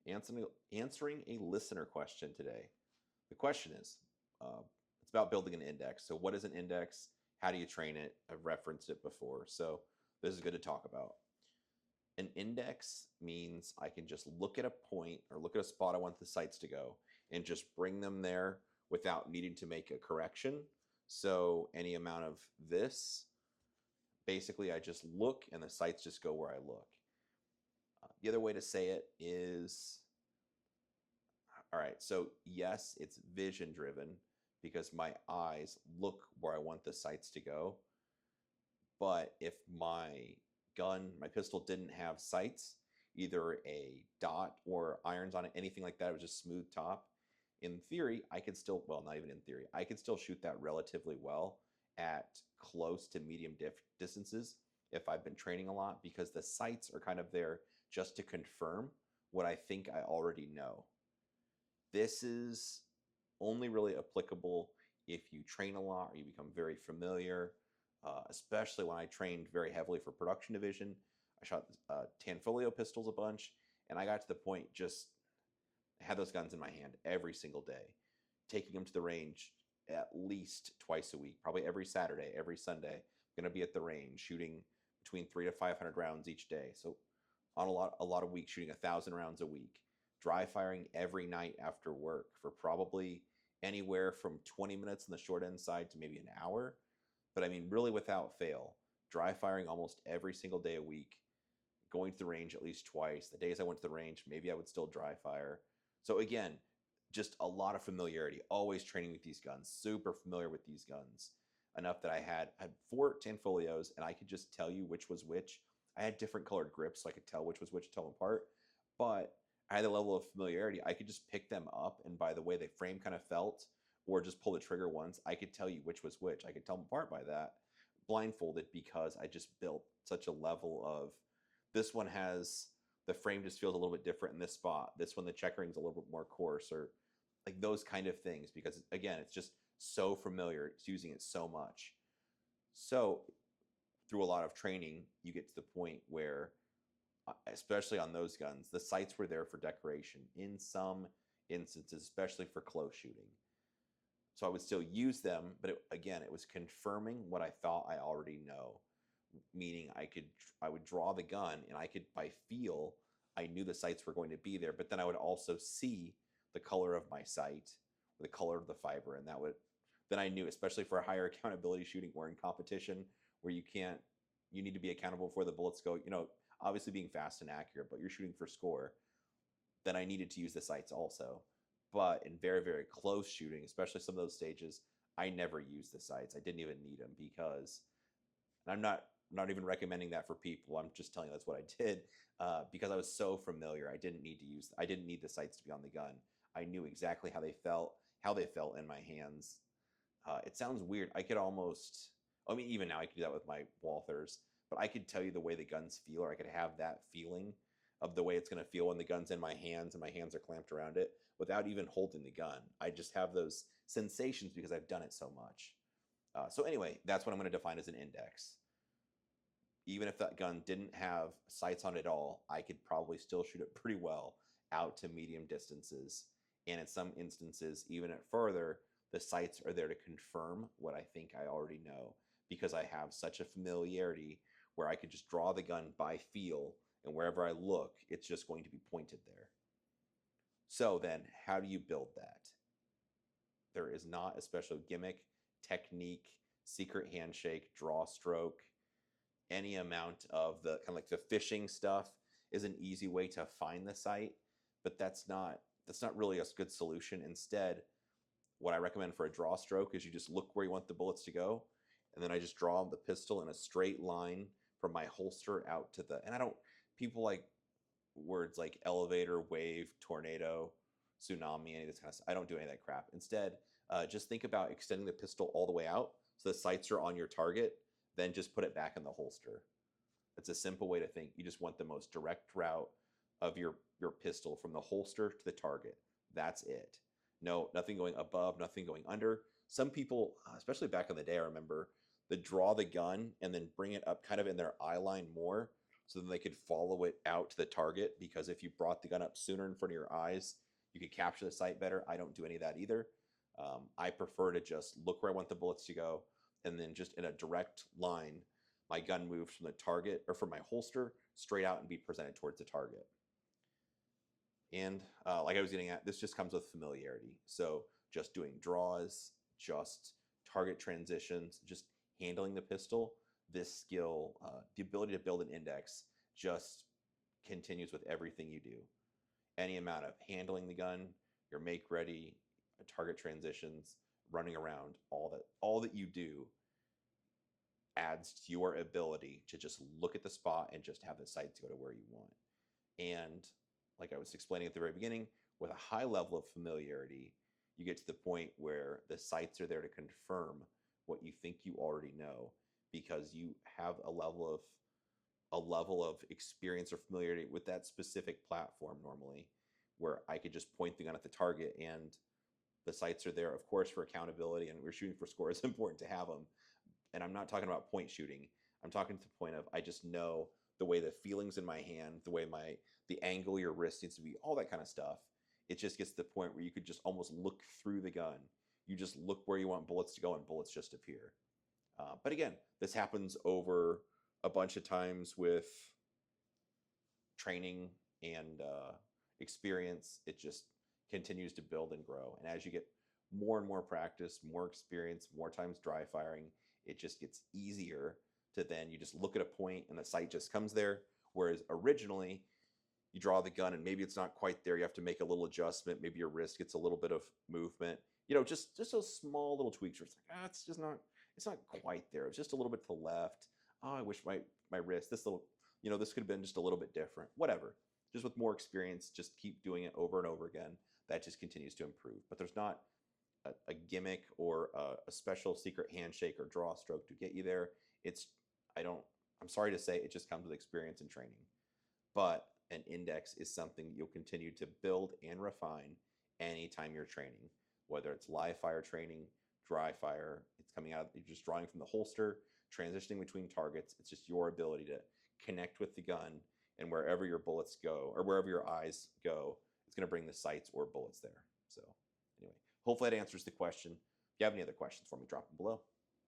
answering a listener question today. The question is, it's about building an index. So, what is an index? How do you train it? I've referenced it before, so this is good to talk about. An index means I can just look at a point or look at a spot I want the sights to go and just bring them there without needing to make a correction. So, any amount of this, basically, I just look and the sights just go where I look. The other way to say it is, all right, so yes, it's vision driven because my eyes look where I want the sights to go. But if my pistol didn't have sights, either a dot or irons on it, anything like that, it was just smooth top. In theory, I could still, well, not even in theory, I could still shoot that relatively well at close to medium distances if I've been training a lot because the sights are kind of there just to confirm what I think I already know. This is only really applicable if you train a lot or you become very familiar, especially when I trained very heavily for production division. I shot Tanfoglio pistols a bunch, and I got to the point just had those guns in my hand every single day, taking them to the range at least twice a week, probably every Saturday, every Sunday. I'm going to be at the range shooting between 300 to 500 rounds each day. So on a lot of weeks, shooting 1,000 rounds a week, dry firing every night after work for probably anywhere from 20 minutes on the short end side to maybe an hour. But I mean, really without fail, dry firing almost every single day a week, going to the range at least twice. The days I went to the range, maybe I would still dry fire. So again, just a lot of familiarity, always training with these guns, super familiar with these guns, enough that I had 4 Tanfoglios and I could just tell you which was which. I had different colored grips, so I could tell which was which, tell them apart. But I had a level of familiarity. I could just pick them up, and by the way the frame kind of felt, or just pull the trigger once, I could tell you which was which. I could tell them apart by that, blindfolded, because I just built such a level of this one has the frame just feels a little bit different in this spot. This one, the checkering's a little bit more coarse, or like those kind of things, because again, it's just so familiar. It's using it so much. So through a lot of training, you get to the point where, especially on those guns, the sights were there for decoration in some instances, especially for close shooting. So I would still use them, but again, it was confirming what I thought I already know. Meaning I would draw the gun and I could by feel I knew the sights were going to be there, but then I would also see the color of my sight, the color of the fiber, and that would then I knew, especially for higher accountability shooting or in competition where you need to be accountable for the bullets go, obviously being fast and accurate, but you're shooting for score. Then I needed to use the sights also. But in very, very close shooting, especially some of those stages, I never used the sights. I didn't even need them because, and I'm not even recommending that for people. I'm just telling you that's what I did because I was so familiar. I didn't need the sights to be on the gun. I knew exactly how they felt in my hands. It sounds weird. I mean, even now I could do that with my Walthers, but I could tell you the way the guns feel, or I could have that feeling of the way it's going to feel when the gun's in my hands and my hands are clamped around it without even holding the gun. I just have those sensations because I've done it so much. So anyway, that's what I'm going to define as an index. Even if that gun didn't have sights on it at all, I could probably still shoot it pretty well out to medium distances. And in some instances, even at further, the sights are there to confirm what I think I already know because I have such a familiarity where I could just draw the gun by feel, and wherever I look, it's just going to be pointed there. So then, how do you build that? There is not a special gimmick, technique, secret handshake, draw stroke. Any amount of the kind of like the fishing stuff is an easy way to find the sight, but that's not really a good solution. Instead, what I recommend for a draw stroke is you just look where you want the bullets to go, and then I just draw the pistol in a straight line from my holster out to the. And I don't. People like words like elevator, wave, tornado, tsunami, any of this kind of stuff. I don't do any of that crap. Instead, just think about extending the pistol all the way out so the sights are on your target. Then just put it back in the holster. It's a simple way to think. You just want the most direct route of your pistol from the holster to the target. That's it. No, nothing going above, nothing going under. Some people, especially back in the day, I remember, they draw the gun and then bring it up kind of in their eye line more so then they could follow it out to the target, because if you brought the gun up sooner in front of your eyes, you could capture the sight better. I don't do any of that either. I prefer to just look where I want the bullets to go, and then just in a direct line, my gun moves from the target, or from my holster, straight out and be presented towards the target. And like I was getting at, this just comes with familiarity. So just doing draws, just target transitions, just handling the pistol, this skill, the ability to build an index, just continues with everything you do. Any amount of handling the gun, your make ready, target transitions, running around, all that you do adds to your ability to just look at the spot and just have the sights go to where you want. And like I was explaining at the very beginning, with a high level of familiarity, you get to the point where the sights are there to confirm what you think you already know, because you have a level of experience or familiarity with that specific platform normally, where I could just point the gun at the target and the sights are there. Of course, for accountability, and we're shooting for score, it's important to have them. And I'm not talking about point shooting. I'm talking to the point of, I just know the way the feelings in my hand, the way the angle your wrist needs to be, all that kind of stuff. It just gets to the point where you could just almost look through the gun. You just look where you want bullets to go, and bullets just appear. But again, this happens over a bunch of times with training and experience. It just continues to build and grow. And as you get more and more practice, more experience, more times dry firing, it just gets easier to then you just look at a point and the sight just comes there. Whereas originally you draw the gun and maybe it's not quite there. You have to make a little adjustment. Maybe your wrist gets a little bit of movement. Just those small little tweaks where it's like, it's not quite there. It's just a little bit to the left. Oh, I wish my wrist, this could have been just a little bit different. Whatever. Just with more experience, just keep doing it over and over again. That just continues to improve. But there's not a gimmick or a special secret handshake or draw stroke to get you there. I'm sorry to say, it just comes with experience and training. But an index is something you'll continue to build and refine anytime you're training, whether it's live fire training, dry fire, it's coming out, you're just drawing from the holster, transitioning between targets. It's just your ability to connect with the gun, and wherever your bullets go, or wherever your eyes go, it's going to bring the sights or bullets there. So anyway, hopefully that answers the question. If you have any other questions for me, drop them below.